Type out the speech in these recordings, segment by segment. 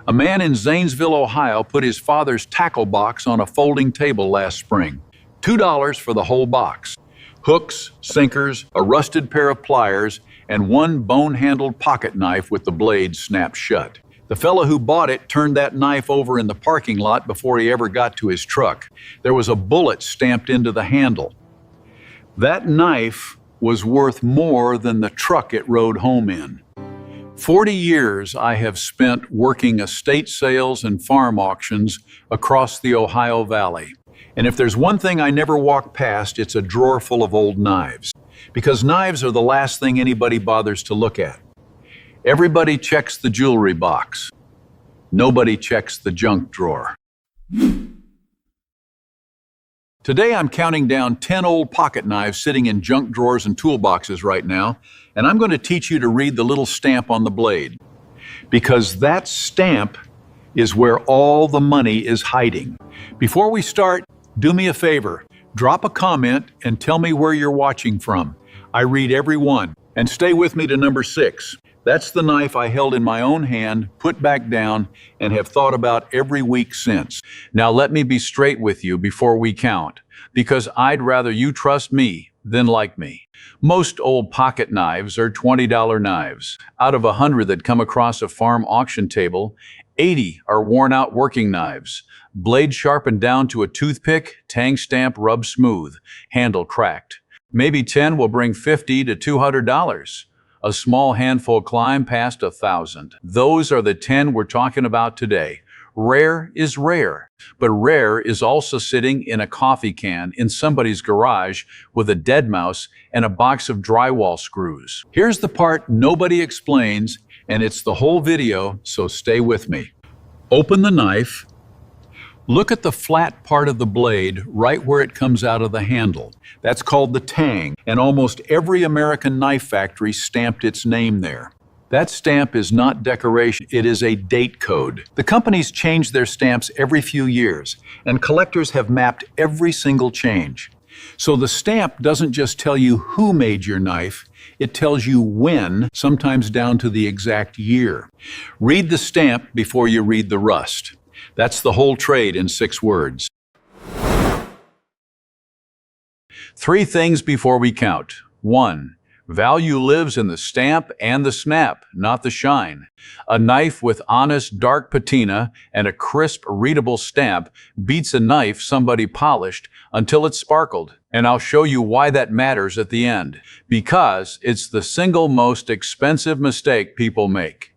A man in Zanesville, Ohio put his father's tackle box on a folding table last spring. $2 for the whole box. Hooks, sinkers, a rusted pair of pliers, and one bone-handled pocket knife with the blade snapped shut. The fellow who bought it turned that knife over in the parking lot before he ever got to his truck. There was a bullet stamped into the handle. That knife was worth more than the truck it rode home in. 40 years I have spent working estate sales and farm auctions across the Ohio Valley. And if there's one thing I never walk past, it's a drawer full of old knives. Because knives are the last thing anybody bothers to look at. Everybody checks the jewelry box. Nobody checks the junk drawer. Today I'm counting down 10 old pocket knives sitting in junk drawers and toolboxes right now, and I'm going to teach you to read the little stamp on the blade. Because that stamp is where all the money is hiding. Before we start, do me a favor. Drop a comment and tell me where you're watching from. I read every one. And stay with me to number 6. That's the knife I held in my own hand, put back down, and have thought about every week since. Now let me be straight with you before we count, because I'd rather you trust me than like me. Most old pocket knives are $20 knives. Out of 100 that come across a farm auction table, 80 are worn-out working knives. Blade sharpened down to a toothpick, tang stamp rubbed smooth, handle cracked. Maybe 10 will bring $50 to $200. A small handful climb past 1,000. Those are the 10 we're talking about today. Rare is rare, but rare is also sitting in a coffee can in somebody's garage with a dead mouse and a box of drywall screws. Here's the part nobody explains, and it's the whole video, so stay with me. Open the knife. Look at the flat part of the blade right where it comes out of the handle. That's called the tang, and almost every American knife factory stamped its name there. That stamp is not decoration, it is a date code. The companies change their stamps every few years, and collectors have mapped every single change. So the stamp doesn't just tell you who made your knife, it tells you when, sometimes down to the exact year. Read the stamp before you read the rust. That's the whole trade in 6 words. 3 things before we count. 1. Value lives in the stamp and the snap, not the shine. A knife with honest dark patina and a crisp, readable stamp beats a knife somebody polished until it sparkled. And I'll show you why that matters at the end. Because it's the single most expensive mistake people make.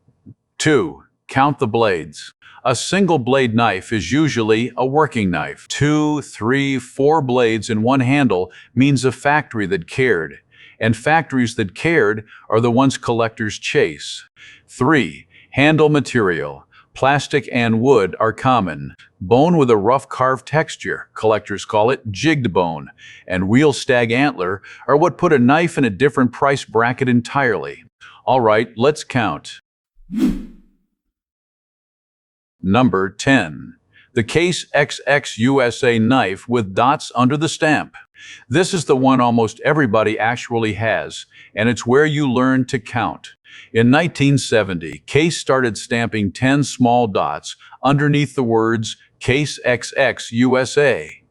2. Count the blades. A single blade knife is usually a working knife. 2, 3, 4 blades in one handle means a factory that cared. And factories that cared are the ones collectors chase. 3. Handle material. Plastic and wood are common. Bone with a rough carved texture, collectors call it jigged bone, and wheel stag antler are what put a knife in a different price bracket entirely. All right, let's count. Number 10. The Case XX USA knife with dots under the stamp. This is the one almost everybody actually has, and it's where you learn to count. In 1970, Case started stamping 10 small dots underneath the words Case XX USA.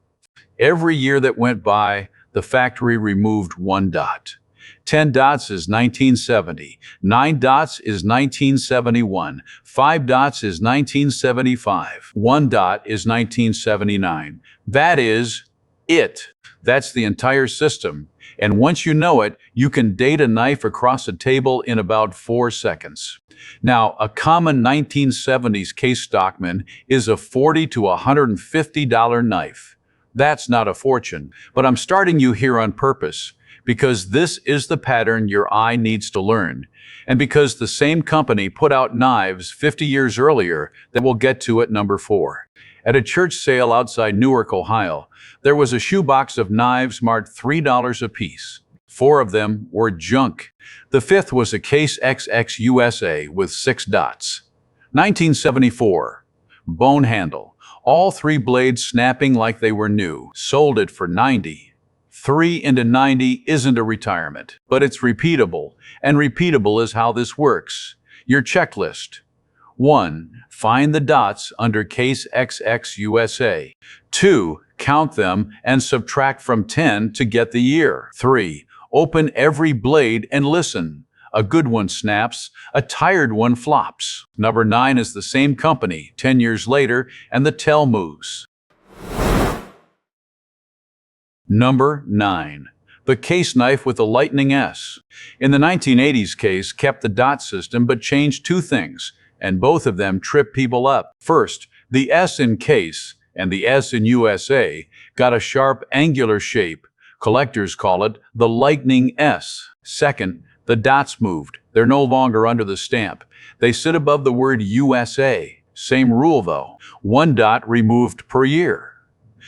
Every year that went by, the factory removed 1 dot. 10 dots is 1970, 9 dots is 1971, 5 dots is 1975, 1 dot is 1979. That is it. That's the entire system. And once you know it, you can date a knife across a table in about 4 seconds. Now, a common 1970s Case Stockman is a $40 to $150 knife. That's not a fortune, but I'm starting you here on purpose, because this is the pattern your eye needs to learn, and because the same company put out knives 50 years earlier that we'll get to at number 4. At a church sale outside Newark, Ohio, there was a shoebox of knives marked $3 a piece. 4 of them were junk. The 5th was a Case XX USA with 6 dots. 1974. Bone handle. All 3 blades snapping like they were new. Sold it for $90. 3 into 90 isn't a retirement, but it's repeatable, and repeatable is how this works. Your checklist. 1. Find the dots under case XX USA. 2. Count them and subtract from 10 to get the year. 3. Open every blade and listen. A good one snaps, a tired one flops. Number 9 is the same company 10 years later, and the tail moves. Number 9. The case knife with the lightning S. In the 1980s, case kept the dot system but changed two things, and both of them tripped people up. First, the S in case and the S in USA got a sharp angular shape. Collectors call it the lightning S. Second, the dots moved. They're no longer under the stamp. They sit above the word USA. Same rule though. 1 dot removed per year.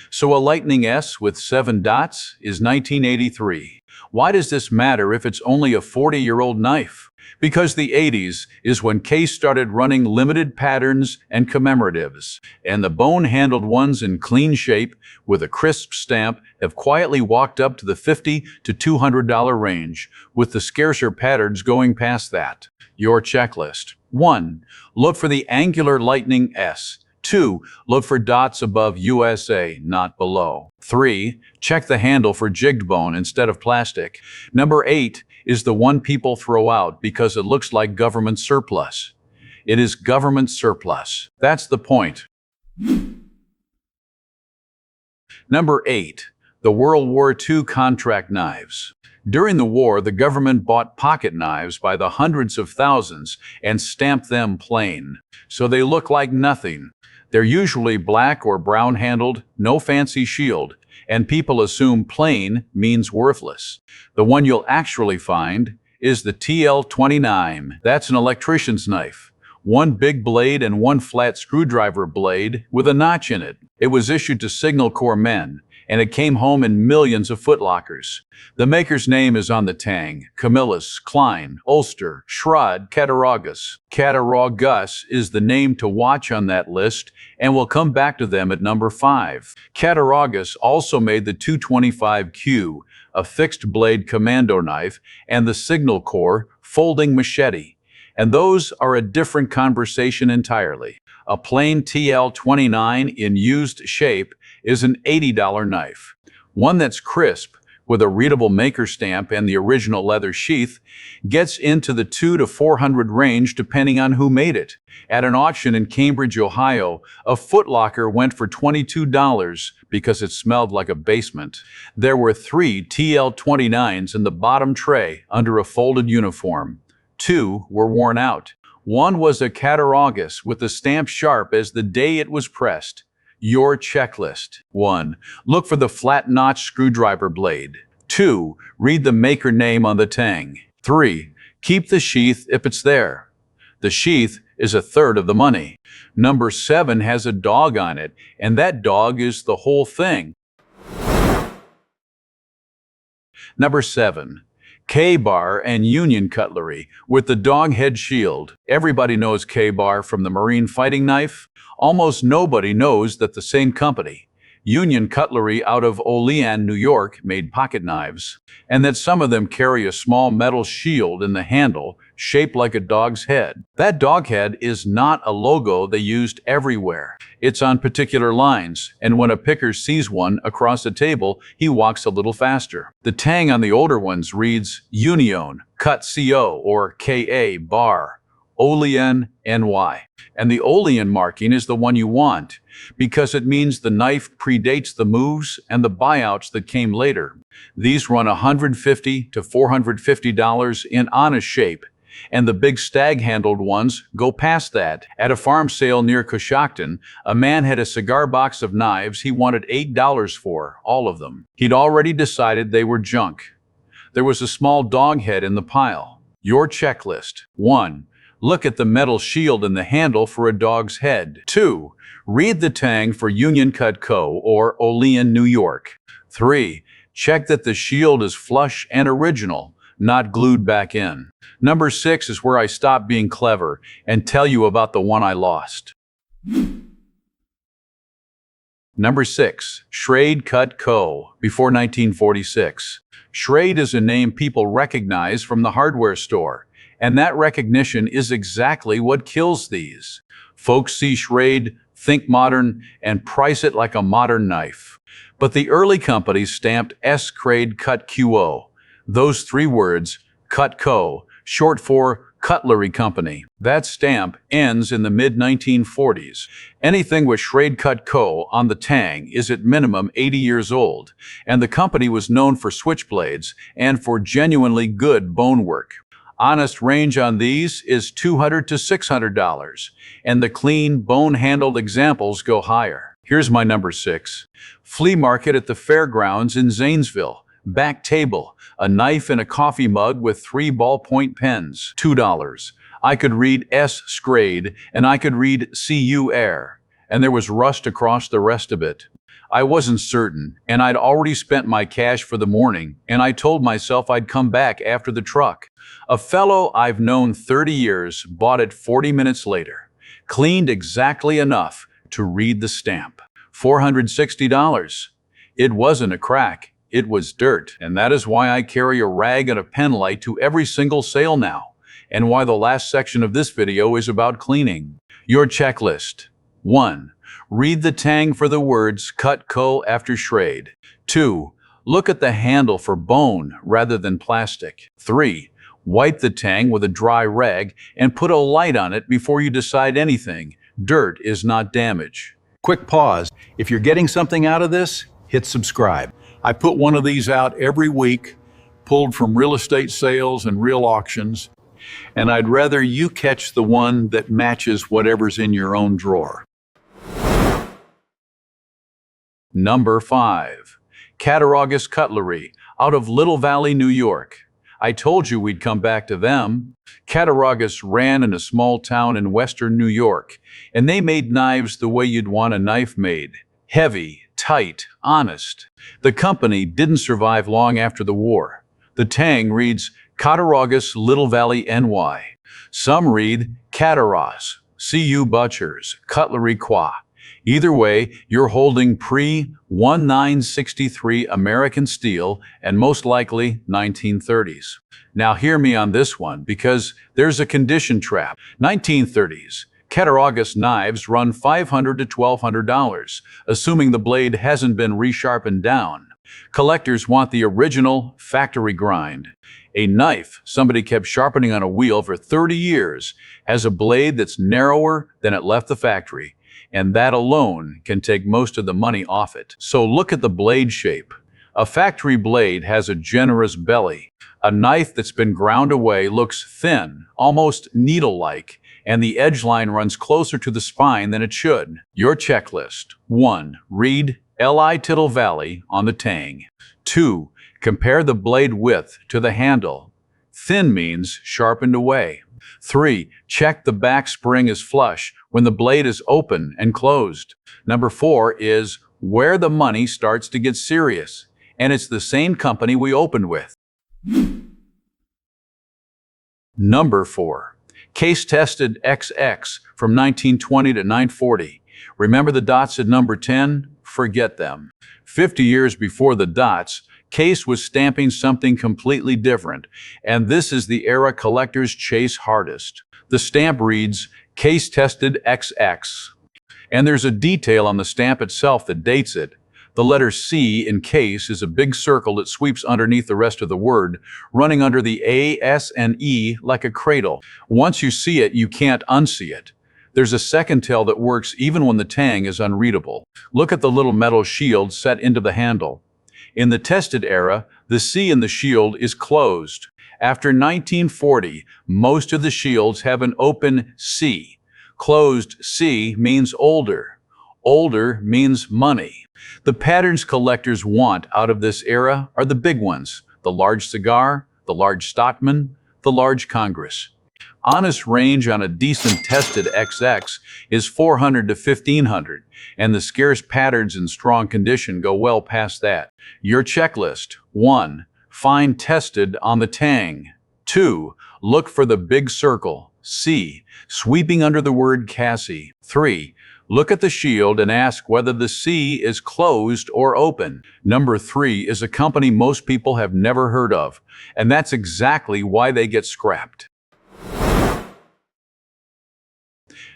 So a lightning S with 7 dots is 1983. Why does this matter if it's only a 40-year-old knife? Because the 80s is when case started running limited patterns and commemoratives, and the bone-handled ones in clean shape with a crisp stamp have quietly walked up to the $50 to $200 range, with the scarcer patterns going past that. Your checklist. 1. Look for the angular lightning S. 2. Look for dots above USA, not below. 3. Check the handle for jigged bone instead of plastic. Number 8 is the one people throw out because it looks like government surplus. It is government surplus. That's the point. Number 8. The World War II contract knives. During the war, the government bought pocket knives by the hundreds of thousands and stamped them plain, so they look like nothing. They're usually black or brown-handled, no fancy shield, and people assume plain means worthless. The one you'll actually find is the TL-29. That's an electrician's knife. 1 big blade and 1 flat screwdriver blade with a notch in it. It was issued to Signal Corps men, and it came home in millions of footlockers. The maker's name is on the tang: Camillus, Klein, Ulster, Schrade, Cattaraugus. Cattaraugus is the name to watch on that list, and we'll come back to them at number 5. Cattaraugus also made the 225Q, a fixed-blade commando knife, and the Signal Corps folding machete. And those are a different conversation entirely. A plain TL-29 in used shape is an $80 knife. One that's crisp, with a readable maker stamp and the original leather sheath, gets into the $200 to $400 range depending on who made it. At an auction in Cambridge, Ohio, a footlocker went for $22 because it smelled like a basement. There were 3 TL-29s in the bottom tray under a folded uniform. 2 were worn out. One was a Cattaraugus with the stamp sharp as the day it was pressed. Your checklist. 1. Look for the flat notch screwdriver blade. 2. Read the maker name on the tang. 3. Keep the sheath if it's there. The sheath is a third of the money. Number 7 has a dog on it, and that dog is the whole thing. Number 7. K-bar and Union Cutlery with the dog head shield. Everybody knows K-bar from the Marine fighting knife. Almost nobody knows that the same company, Union Cutlery out of Olean, New York, made pocket knives, and that some of them carry a small metal shield in the handle shaped like a dog's head. That dog head is not a logo they used everywhere. It's on particular lines, and when a picker sees one across the table, he walks a little faster. The tang on the older ones reads Union Cut Co or KA bar, Olean NY. And the Olean marking is the one you want, because it means the knife predates the moves and the buyouts that came later. These run $150 to $450 in honest shape, and the big stag-handled ones go past that. At a farm sale near Coshocton, a man had a cigar box of knives he wanted $8 for, all of them. He'd already decided they were junk. There was a small dog head in the pile. Your checklist. 1. Look at the metal shield in the handle for a dog's head. 2. Read the tang for Union Cut Co. or Olean, New York. 3. Check that the shield is flush and original, not glued back in. Number 6 is where I stop being clever and tell you about the one I lost. Number 6. Schrade Cut Co. before 1946. Schrade is a name people recognize from the hardware store, And that recognition is exactly what kills these. Folks see Schrade, think modern, and price it like a modern knife. But the early companies stamped Schrade Cut Co. Those three words, Cut Co., short for Cutlery Company. That stamp ends in the mid-1940s. Anything with Schrade Cut Co. on the tang is at minimum 80 years old, and the company was known for switchblades and for genuinely good bone work. Honest range on these is $200 to $600, and the clean, bone-handled examples go higher. Here's my number 6. Flea market at the fairgrounds in Zanesville. Back table, a knife and a coffee mug with 3 ballpoint pens, $2. I could read S. Schrade, and I could read CU Air, and there was rust across the rest of it. I wasn't certain, and I'd already spent my cash for the morning, and I told myself I'd come back after the truck. A fellow I've known 30 years bought it 40 minutes later, cleaned exactly enough to read the stamp. $460. It wasn't a crack. It was dirt, and that is why I carry a rag and a pen light to every single sale now, and why the last section of this video is about cleaning. Your checklist. 1. Read the tang for the words Cut Co. after Schrade. 2. Look at the handle for bone rather than plastic. 3. Wipe the tang with a dry rag and put a light on it before you decide anything. Dirt is not damage. Quick pause. If you're getting something out of this, hit subscribe. I put one of these out every week, pulled from real estate sales and real auctions, and I'd rather you catch the one that matches whatever's in your own drawer. Number 5. Cattaraugus Cutlery, out of Little Valley, New York. I told you we'd come back to them. Cattaraugus ran in a small town in western New York, and they made knives the way you'd want a knife made. Heavy, tight, honest. The company didn't survive long after the war. The tang reads Cattaraugus, Little Valley, NY. Some read Cattaraugus, CU Butchers, Cutlery Qua. Either way, you're holding pre-1963 American steel and most likely 1930s. Now hear me on this one, because there's a condition trap. 1930s. Cattaraugus knives run $500 to $1,200, assuming the blade hasn't been resharpened down. Collectors want the original factory grind. A knife somebody kept sharpening on a wheel for 30 years has a blade that's narrower than it left the factory, and that alone can take most of the money off it. So look at the blade shape. A factory blade has a generous belly. A knife that's been ground away looks thin, almost needle-like, and the edge line runs closer to the spine than it should. Your checklist. 1. Read Li Tittle Valley on the tang. 2. Compare the blade width to the handle. Thin means sharpened away. 3. Check the back spring is flush when the blade is open and closed. Number 4 is where the money starts to get serious, and it's the same company we opened with. Number 4. Case-tested XX from 1920 to 940. Remember the dots at number 10? Forget them. 50 years before the dots, Case was stamping something completely different, and this is the era collectors chase hardest. The stamp reads, Case-tested XX. And there's a detail on the stamp itself that dates it. The letter C in case is a big circle that sweeps underneath the rest of the word, running under the A, S, and E like a cradle. Once you see it, you can't unsee it. There's a second tell that works even when the tang is unreadable. Look at the little metal shield set into the handle. In the tested era, the C in the shield is closed. After 1940, most of the shields have an open C. Closed C means older. Older means money. The patterns collectors want out of this era are the big ones: the large cigar, the large Stockman, the large Congress. Honest range on a decent tested XX is $400 to $1,500, and the scarce patterns in strong condition go well past that. Your checklist. 1. Find tested on the tang. 2. Look for the big circle, C, sweeping under the word Cassie. 3. Look at the shield and ask whether the C is closed or open. Number 3 is a company most people have never heard of, and that's exactly why they get scrapped.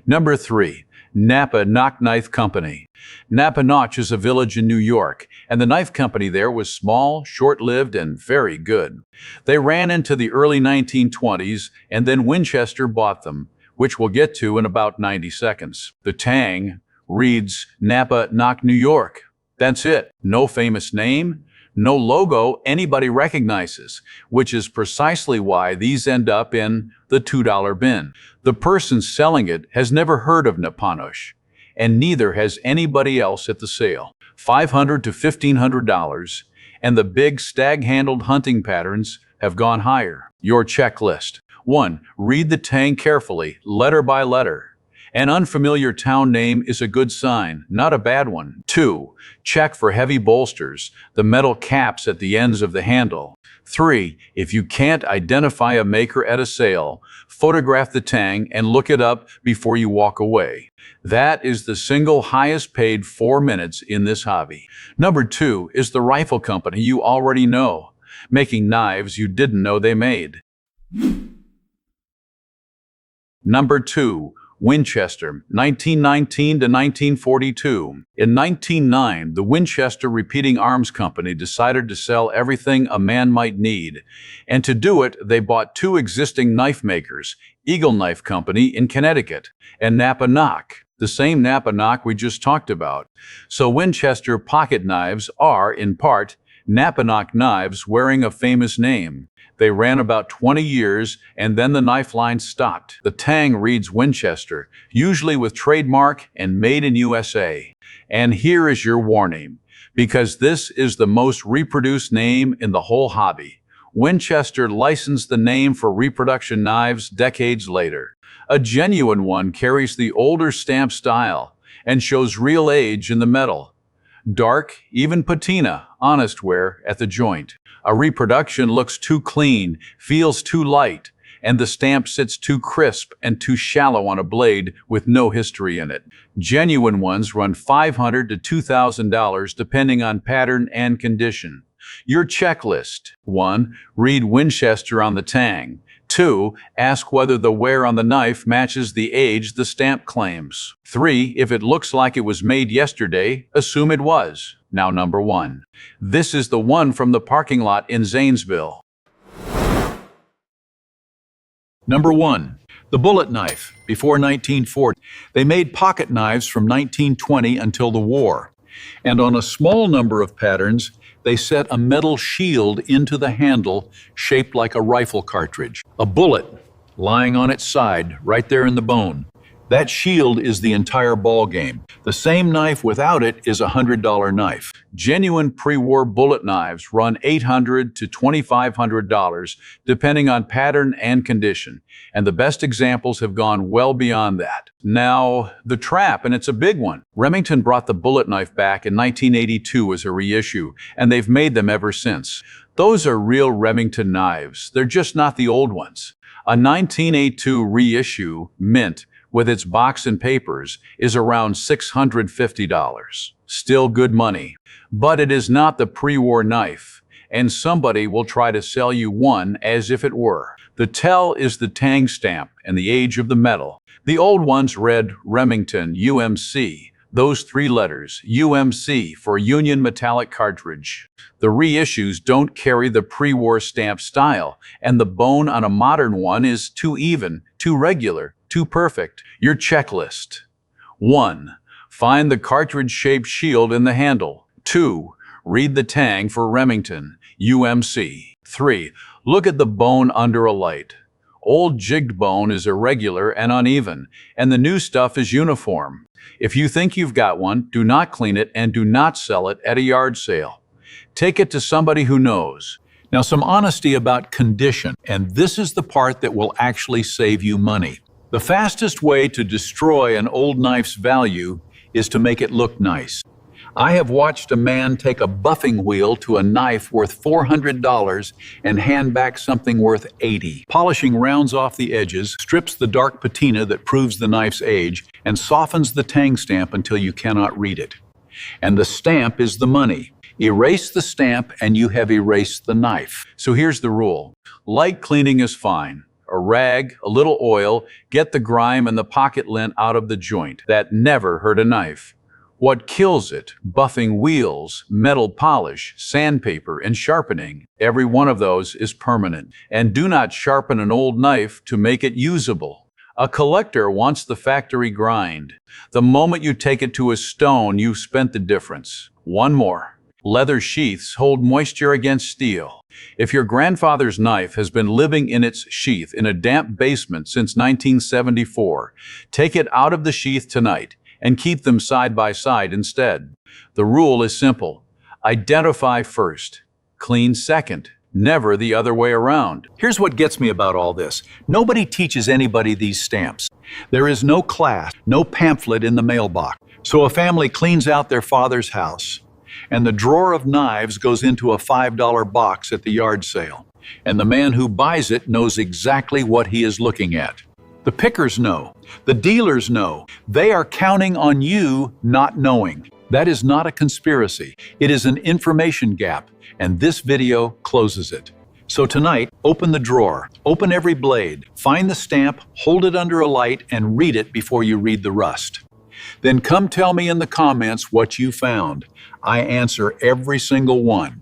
Number 3. Napanoch Knife Company. Napanoch is a village in New York, and the knife company there was small, short-lived, and very good. They ran into the early 1920s, and then Winchester bought them, which we'll get to in about 90 seconds. The tang reads Napanoch, New York. That's it. No famous name, no logo anybody recognizes, which is precisely why these end up in the $2 bin. The person selling it has never heard of Napanoch, and neither has anybody else at the sale. $500 to $1,500, and the big stag-handled hunting patterns have gone higher. Your checklist. 1. Read the tang carefully, letter by letter. An unfamiliar town name is a good sign, not a bad one. 2. Check for heavy bolsters, the metal caps at the ends of the handle. 3. If you can't identify a maker at a sale, photograph the tang and look it up before you walk away. That is the single highest paid 4 minutes in this hobby. Number 2 is the rifle company you already know, making knives you didn't know they made. Number 2. Winchester, 1919 to 1942. In 1909, the Winchester Repeating Arms Company decided to sell everything a man might need, and to do it, they bought 2 existing knife makers, Eagle Knife Company in Connecticut and Napanoch, the same Napanoch we just talked about. So Winchester pocket knives are, in part, Napanoch knives wearing a famous name. They ran about 20 years, and then the knife line stopped. The tang reads Winchester, usually with trademark and made in USA. And here is your warning, because this is the most reproduced name in the whole hobby. Winchester licensed the name for reproduction knives decades later. A genuine one carries the older stamp style and shows real age in the metal. Dark, even patina, honest wear at the joint. A reproduction looks too clean, feels too light, and the stamp sits too crisp and too shallow on a blade with no history in it. Genuine ones run $500 to $2,000 depending on pattern and condition. Your checklist. 1. Read Winchester on the tang. 2. Ask whether the wear on the knife matches the age the stamp claims. 3. If it looks like it was made yesterday, assume it was. Now number 1. This is the one from the parking lot in Zanesville. Number 1. The bullet knife, before 1940. They made pocket knives from 1920 until the war. And on a small number of patterns, they set a metal shield into the handle shaped like a rifle cartridge. A bullet lying on its side, right there in the bone. That shield is the entire ball game. The same knife without it is a $100 knife. Genuine pre-war bullet knives run $800 to $2,500 depending on pattern and condition, and the best examples have gone well beyond that. Now, the trap, and it's a big one. Remington brought the bullet knife back in 1982 as a reissue, and they've made them ever since. Those are real Remington knives. They're just not the old ones. A 1982 reissue, mint, with its box and papers, is around $650. Still good money. But it is not the pre-war knife, and somebody will try to sell you one as if it were. The tell is the tang stamp and the age of the metal. The old ones read Remington, UMC, those 3 letters, UMC for Union Metallic Cartridge. The reissues don't carry the pre-war stamp style, and the bone on a modern one is too even, too regular, too perfect. Your checklist. 1. Find the cartridge-shaped shield in the handle. 2. Read the tang for Remington, UMC. 3. Look at the bone under a light. Old jigged bone is irregular and uneven, and the new stuff is uniform. If you think you've got one, do not clean it and do not sell it at a yard sale. Take it to somebody who knows. Now, some honesty about condition, and this is the part that will actually save you money. The fastest way to destroy an old knife's value is to make it look nice. I have watched a man take a buffing wheel to a knife worth $400 and hand back something worth $80. Polishing rounds off the edges, strips the dark patina that proves the knife's age, and softens the tang stamp until you cannot read it. And the stamp is the money. Erase the stamp and you have erased the knife. So here's the rule. Light cleaning is fine. a rag, a little oil, get the grime and the pocket lint out of the joint. That never hurt a knife. What kills it? Buffing wheels, metal polish, sandpaper, and sharpening. Every one of those is permanent. And do not sharpen an old knife to make it usable. A collector wants the factory grind. The moment you take it to a stone, you've spent the difference. One more. Leather sheaths hold moisture against steel. If your grandfather's knife has been living in its sheath in a damp basement since 1974, take it out of the sheath tonight and keep them side by side instead. The rule is simple. Identify first, clean second, never the other way around. Here's what gets me about all this. Nobody teaches anybody these stamps. There is no class, no pamphlet in the mailbox. So a family cleans out their father's house, and the drawer of knives goes into a $5 box at the yard sale. And the man who buys it knows exactly what he is looking at. The pickers know. The dealers know. They are counting on you not knowing. That is not a conspiracy. It is an information gap, and this video closes it. So tonight, open the drawer, open every blade, find the stamp, hold it under a light, and read it before you read the rust. Then come tell me in the comments what you found. I answer every single one.